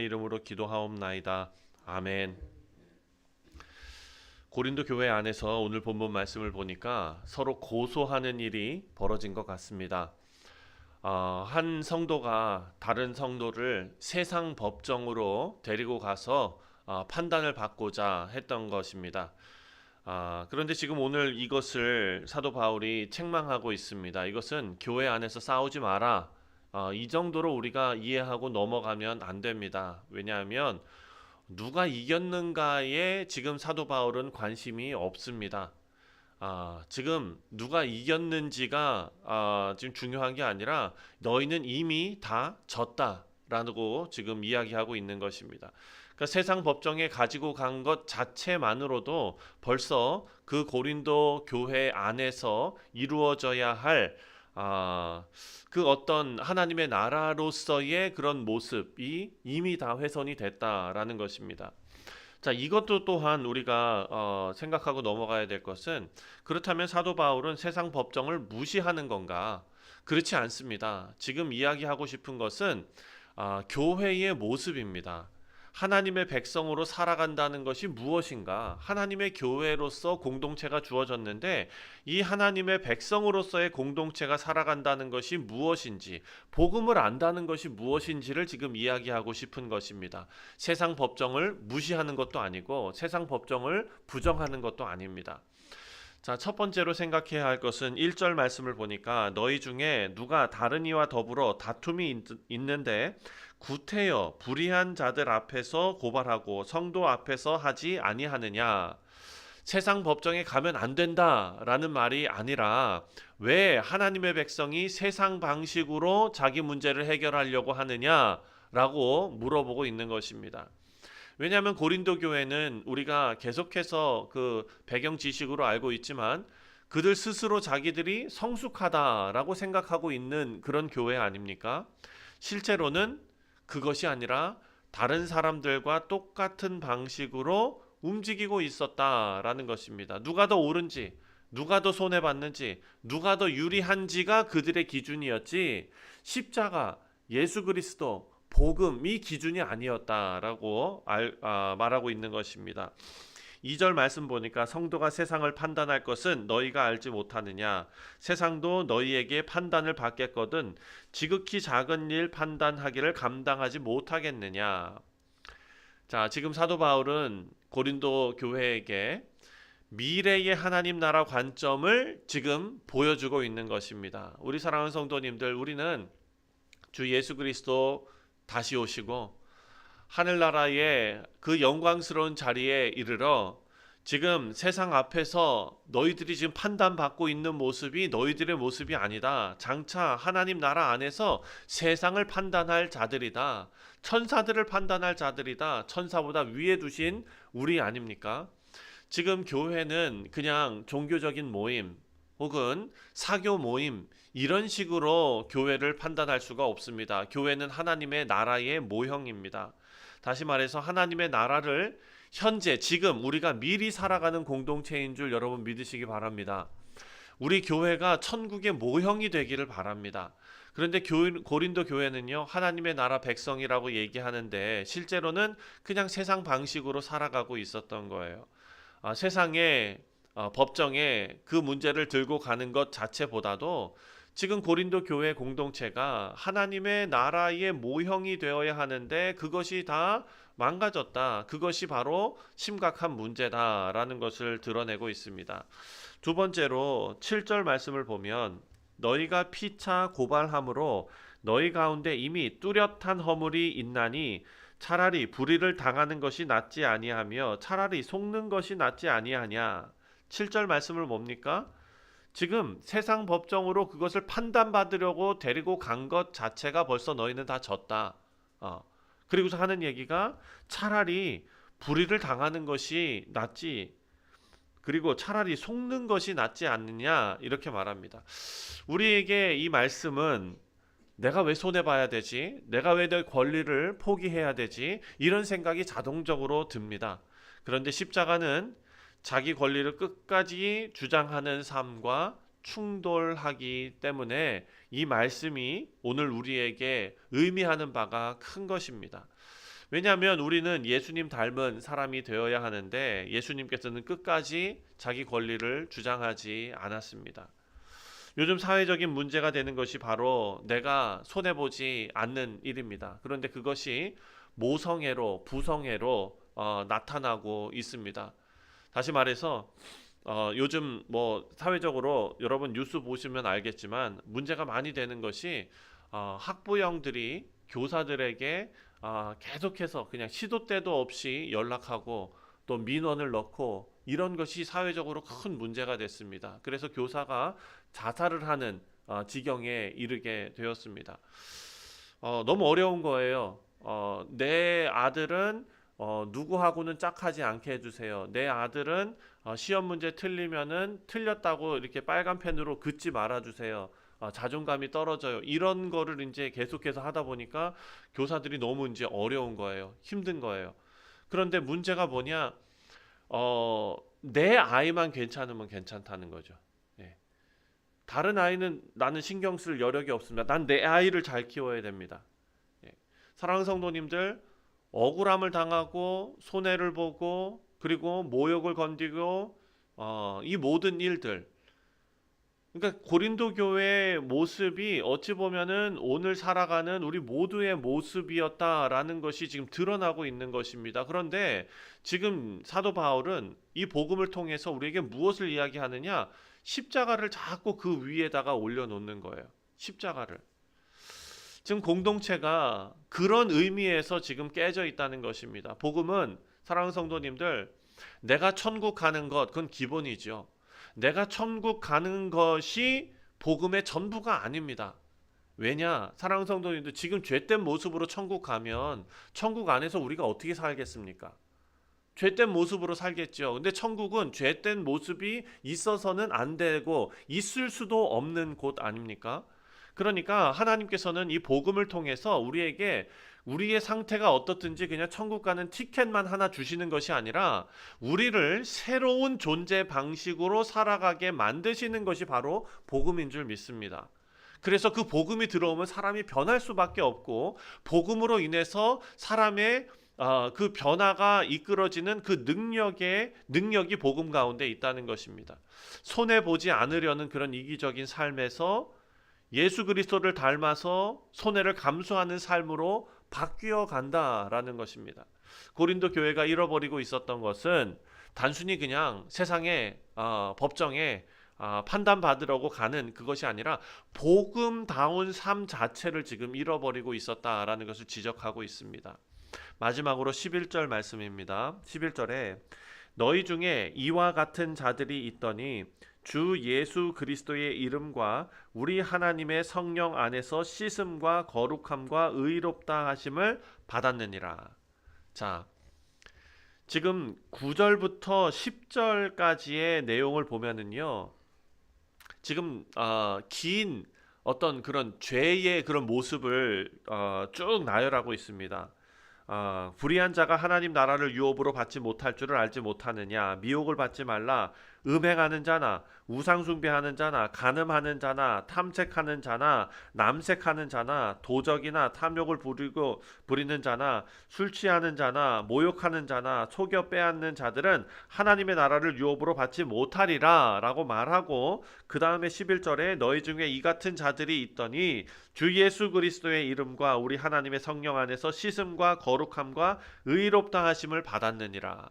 이름으로 기도하옵나이다. 아멘. 고린도 교회 안에서 오늘 본문 말씀을 보니까 서로 고소하는 일이 벌어진 것 같습니다. 한 성도가 다른 성도를 세상 법정으로 데리고 가서 판단을 받고자 했던 것입니다. 그런데 지금 오늘 이것을 사도 바울이 책망하고 있습니다. 이것은 교회 안에서 싸우지 마라. 이 정도로 우리가 이해하고 넘어가면 안 됩니다. 왜냐하면 누가 이겼는가에 지금 사도 바울은 관심이 없습니다. 지금 누가 이겼는지가 지금 중요한 게 아니라 너희는 이미 다 졌다라고 지금 이야기하고 있는 것입니다. 그러니까 세상 법정에 가지고 간 것 자체만으로도 벌써 그 고린도 교회 안에서 이루어져야 할 그 어떤 하나님의 나라로서의 그런 모습이 이미 다 훼손이 됐다라는 것입니다. 자, 이것도 또한 우리가 생각하고 넘어가야 될 것은, 그렇다면 사도 바울은 세상 법정을 무시하는 건가? 그렇지 않습니다. 지금 이야기하고 싶은 것은 교회의 모습입니다. 하나님의 백성으로 살아간다는 것이 무엇인가? 하나님의 교회로서 공동체가 주어졌는데 이 하나님의 백성으로서의 공동체가 살아간다는 것이 무엇인지, 복음을 안다는 것이 무엇인지를 지금 이야기하고 싶은 것입니다. 세상 법정을 무시하는 것도 아니고 세상 법정을 부정하는 것도 아닙니다. 자, 첫 번째로 생각해야 할 것은 1절 말씀을 보니까 너희 중에 누가 다른 이와 더불어 다툼이 있는데 구태여 불의한 자들 앞에서 고발하고 성도 앞에서 하지 아니하느냐. 세상 법정에 가면 안 된다라는 말이 아니라 왜 하나님의 백성이 세상 방식으로 자기 문제를 해결하려고 하느냐라고 물어보고 있는 것입니다. 왜냐하면 고린도 교회는 우리가 계속해서 그 배경 지식으로 알고 있지만 그들 스스로 자기들이 성숙하다라고 생각하고 있는 그런 교회 아닙니까? 실제로는 그것이 아니라 다른 사람들과 똑같은 방식으로 움직이고 있었다라는 것입니다. 누가 더 옳은지, 누가 더 손해봤는지, 누가 더 유리한지가 그들의 기준이었지 십자가, 예수 그리스도, 복음이 기준이 아니었다라고 말하고 있는 것입니다. 2절 말씀 보니까 성도가 세상을 판단할 것은 너희가 알지 못하느냐. 세상도 너희에게 판단을 받겠거든 지극히 작은 일 판단하기를 감당하지 못하겠느냐. 자, 지금 사도 바울은 고린도 교회에게 미래의 하나님 나라 관점을 지금 보여주고 있는 것입니다. 우리 사랑하는 성도님들, 우리는 주 예수 그리스도 다시 오시고 하늘나라의 그 영광스러운 자리에 이르러 지금 세상 앞에서 너희들이 지금 판단받고 있는 모습이 너희들의 모습이 아니다. 장차 하나님 나라 안에서 세상을 판단할 자들이다. 천사들을 판단할 자들이다. 천사보다 위에 두신 우리 아닙니까? 지금 교회는 그냥 종교적인 모임 혹은 사교 모임 이런 식으로 교회를 판단할 수가 없습니다. 교회는 하나님의 나라의 모형입니다. 다시 말해서 하나님의 나라를 현재 지금 우리가 미리 살아가는 공동체인 줄 여러분 믿으시기 바랍니다. 우리 교회가 천국의 모형이 되기를 바랍니다. 그런데 고린도 교회는요, 하나님의 나라 백성이라고 얘기하는데 실제로는 그냥 세상 방식으로 살아가고 있었던 거예요. 세상의 법정에 그 문제를 들고 가는 것 자체보다도 지금 고린도 교회 공동체가 하나님의 나라의 모형이 되어야 하는데 그것이 다 망가졌다. 그것이 바로 심각한 문제다라는 것을 드러내고 있습니다. 두 번째로 7절 말씀을 보면 너희가 피차 고발함으로 너희 가운데 이미 뚜렷한 허물이 있나니 차라리 불의를 당하는 것이 낫지 아니하며 차라리 속는 것이 낫지 아니하냐. 7절 말씀을 뭡니까? 지금 세상 법정으로 그것을 판단받으려고 데리고 간 것 자체가 벌써 너희는 다 졌다. 그리고서 하는 얘기가 차라리 불의를 당하는 것이 낫지. 그리고 차라리 속는 것이 낫지 않느냐 이렇게 말합니다. 우리에게 이 말씀은 내가 왜 손해봐야 되지? 내가 왜 내 권리를 포기해야 되지? 이런 생각이 자동적으로 듭니다. 그런데 십자가는 자기 권리를 끝까지 주장하는 삶과 충돌하기 때문에 이 말씀이 오늘 우리에게 의미하는 바가 큰 것입니다. 왜냐하면 우리는 예수님 닮은 사람이 되어야 하는데 예수님께서는 끝까지 자기 권리를 주장하지 않았습니다. 요즘 사회적인 문제가 되는 것이 바로 내가 손해보지 않는 일입니다. 그런데 그것이 모성애로, 부성애로 나타나고 있습니다. 다시 말해서 요즘 뭐 사회적으로 여러분 뉴스 보시면 알겠지만 문제가 많이 되는 것이 학부형들이 교사들에게 계속해서 그냥 시도 때도 없이 연락하고 또 민원을 넣고 이런 것이 사회적으로 큰 문제가 됐습니다. 그래서 교사가 자살을 하는 지경에 이르게 되었습니다. 너무 어려운 거예요. 내 아들은 누구하고는 짝하지 않게 해주세요. 내 아들은 시험 문제 틀리면은 틀렸다고 이렇게 빨간 펜으로 긋지 말아주세요. 자존감이 떨어져요. 이런 거를 이제 계속해서 하다 보니까 교사들이 너무 이제 어려운 거예요. 힘든 거예요. 그런데 문제가 뭐냐? 내 아이만 괜찮으면 괜찮다는 거죠. 예. 다른 아이는 나는 신경 쓸 여력이 없습니다. 난 내 아이를 잘 키워야 됩니다. 예. 사랑하는 성도님들, 억울함을 당하고 손해를 보고 그리고 모욕을 건디고 이 모든 일들, 그러니까 고린도 교회의 모습이 어찌 보면은 오늘 살아가는 우리 모두의 모습이었다라는 것이 지금 드러나고 있는 것입니다. 그런데 지금 사도 바울은 이 복음을 통해서 우리에게 무엇을 이야기하느냐? 십자가를 자꾸 그 위에다가 올려놓는 거예요. 십자가를. 지금 공동체가 그런 의미에서 지금 깨져 있다는 것입니다. 복음은 사랑하는 성도님들, 내가 천국 가는 것 그건 기본이죠. 내가 천국 가는 것이 복음의 전부가 아닙니다. 왜냐? 사랑하는 성도님들, 지금 죄된 모습으로 천국 가면 천국 안에서 우리가 어떻게 살겠습니까? 죄된 모습으로 살겠죠. 근데 천국은 죄된 모습이 있어서는 안 되고 있을 수도 없는 곳 아닙니까? 그러니까 하나님께서는 이 복음을 통해서 우리에게 우리의 상태가 어떻든지 그냥 천국 가는 티켓만 하나 주시는 것이 아니라 우리를 새로운 존재 방식으로 살아가게 만드시는 것이 바로 복음인 줄 믿습니다. 그래서 그 복음이 들어오면 사람이 변할 수밖에 없고 복음으로 인해서 사람의 그 변화가 이끌어지는 그 능력이 복음 가운데 있다는 것입니다. 손해보지 않으려는 그런 이기적인 삶에서 예수 그리스도를 닮아서 손해를 감수하는 삶으로 바뀌어 간다라는 것입니다. 고린도 교회가 잃어버리고 있었던 것은 단순히 그냥 세상의 법정에 판단받으려고 가는 그것이 아니라 복음다운 삶 자체를 지금 잃어버리고 있었다라는 것을 지적하고 있습니다. 마지막으로 11절 말씀입니다. 11절에 너희 중에 이와 같은 자들이 있더니 주 예수 그리스도의 이름과 우리 하나님의 성령 안에서 씻음과 거룩함과 의롭다 하심을 받았느니라. 자, 지금 9절부터 10절까지의 내용을 보면은요. 지금 긴 어떤 그런 죄의 그런 모습을 쭉 나열하고 있습니다. 불의한 자가 하나님 나라를 유업으로 받지 못할 줄을 알지 못하느냐. 미혹을 받지 말라. 음행하는 자나 우상 숭배하는 자나 간음하는 자나 탐색하는 자나 남색하는 자나 도적이나 탐욕을 부리는 자나 술 취하는 자나 모욕하는 자나 속여 빼앗는 자들은 하나님의 나라를 유업으로 받지 못하리라 라고 말하고 그 다음에 11절에 너희 중에 이 같은 자들이 있더니 주 예수 그리스도의 이름과 우리 하나님의 성령 안에서 씻음과 거룩함과 의롭다 하심을 받았느니라.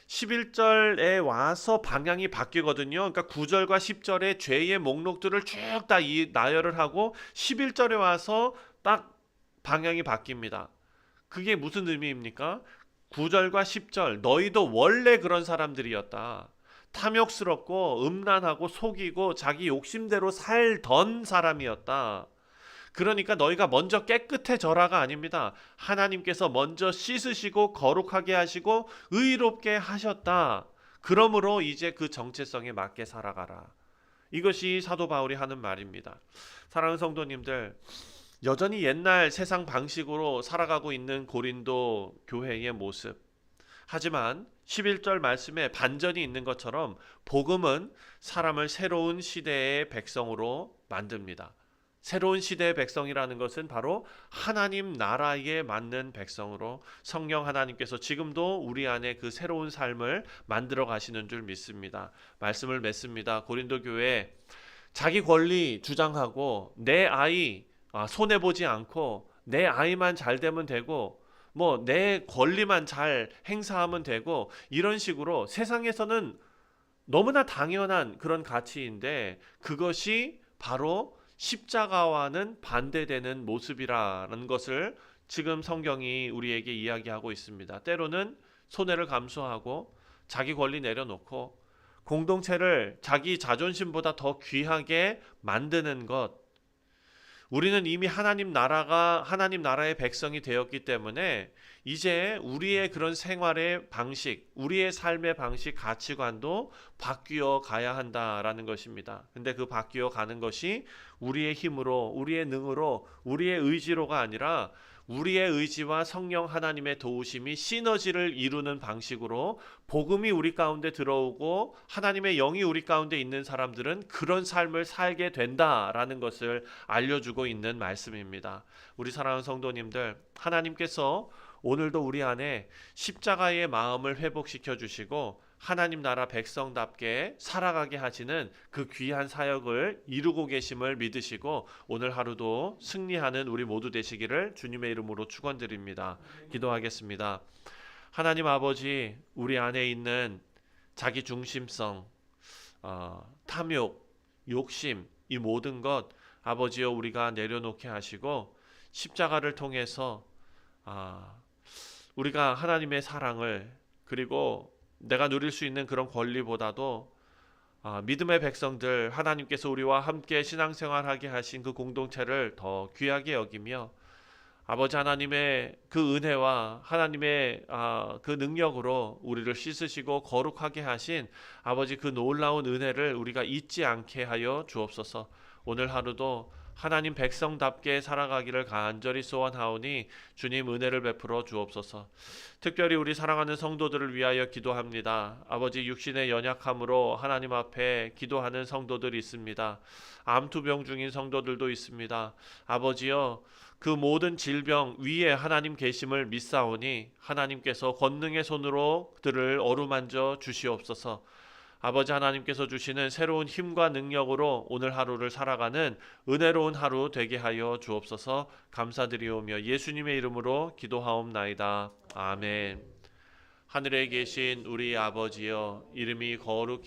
11절에 와서 방향이 바뀌거든요. 그러니까 9절과 10절의 죄의 목록들을 쭉 다 나열을 하고 11절에 와서 딱 방향이 바뀝니다. 그게 무슨 의미입니까? 9절과 10절 너희도 원래 그런 사람들이었다. 탐욕스럽고 음란하고 속이고 자기 욕심대로 살던 사람이었다. 그러니까 너희가 먼저 깨끗해져라가 아닙니다. 하나님께서 먼저 씻으시고 거룩하게 하시고 의롭게 하셨다. 그러므로 이제 그 정체성에 맞게 살아가라. 이것이 사도 바울이 하는 말입니다. 사랑하는 성도님들, 여전히 옛날 세상 방식으로 살아가고 있는 고린도 교회의 모습. 하지만 11절 말씀에 반전이 있는 것처럼 복음은 사람을 새로운 시대의 백성으로 만듭니다. 새로운 시대의 백성이라는 것은 바로 하나님 나라에 맞는 백성으로 성령 하나님께서 지금도 우리 안에 그 새로운 삶을 만들어 가시는 줄 믿습니다. 말씀을 맺습니다. 고린도 교회 자기 권리 주장하고 내 아이 손해 보지 않고 내 아이만 잘 되면 되고 뭐 내 권리만 잘 행사하면 되고 이런 식으로 세상에서는 너무나 당연한 그런 가치인데 그것이 바로 십자가와는 반대되는 모습이라는 것을 지금 성경이 우리에게 이야기하고 있습니다. 때로는 손해를 감수하고 자기 권리 내려놓고 공동체를 자기 자존심보다 더 귀하게 만드는 것, 우리는 이미 하나님 나라의 백성이 되었기 때문에 이제 우리의 그런 생활의 방식, 우리의 삶의 방식, 가치관도 바뀌어 가야 한다라는 것입니다. 근데 그 바뀌어 가는 것이 우리의 힘으로, 우리의 능으로, 우리의 의지로가 아니라 우리의 의지와 성령 하나님의 도우심이 시너지를 이루는 방식으로 복음이 우리 가운데 들어오고 하나님의 영이 우리 가운데 있는 사람들은 그런 삶을 살게 된다라는 것을 알려주고 있는 말씀입니다. 우리 사랑하는 성도님들, 하나님께서 오늘도 우리 안에 십자가의 마음을 회복시켜 주시고 하나님 나라 백성답게 살아가게 하시는 그 귀한 사역을 이루고 계심을 믿으시고 오늘 하루도 승리하는 우리 모두 되시기를 주님의 이름으로 축원드립니다. 기도하겠습니다. 하나님 아버지, 우리 안에 있는 자기 중심성, 탐욕, 욕심, 이 모든 것 아버지여 우리가 내려놓게 하시고 십자가를 통해서 우리가 하나님의 사랑을 그리고 내가 누릴 수 있는 그런 권리보다도 믿음의 백성들 하나님께서 우리와 함께 신앙생활하게 하신 그 공동체를 더 귀하게 여기며 아버지 하나님의 그 은혜와 하나님의 그 능력으로 우리를 씻으시고 거룩하게 하신 아버지 그 놀라운 은혜를 우리가 잊지 않게 하여 주옵소서. 오늘 하루도 하나님 백성답게 살아가기를 간절히 소원하오니 주님 은혜를 베풀어 주옵소서. 특별히 우리 사랑하는 성도들을 위하여 기도합니다. 아버지 육신의 연약함으로 하나님 앞에 기도하는 성도들이 있습니다. 암투병 중인 성도들도 있습니다. 아버지여 그 모든 질병 위에 하나님 계심을 믿사오니 하나님께서 권능의 손으로 그들을 어루만져 주시옵소서. 아버지 하나님께서 주시는 새로운 힘과 능력으로 오늘 하루를 살아가는 은혜로운 하루 되게 하여 주옵소서. 감사드리오며 예수님의 이름으로 기도하옵나이다. 아멘. 하늘에 계신 우리 아버지여, 이름이 거룩히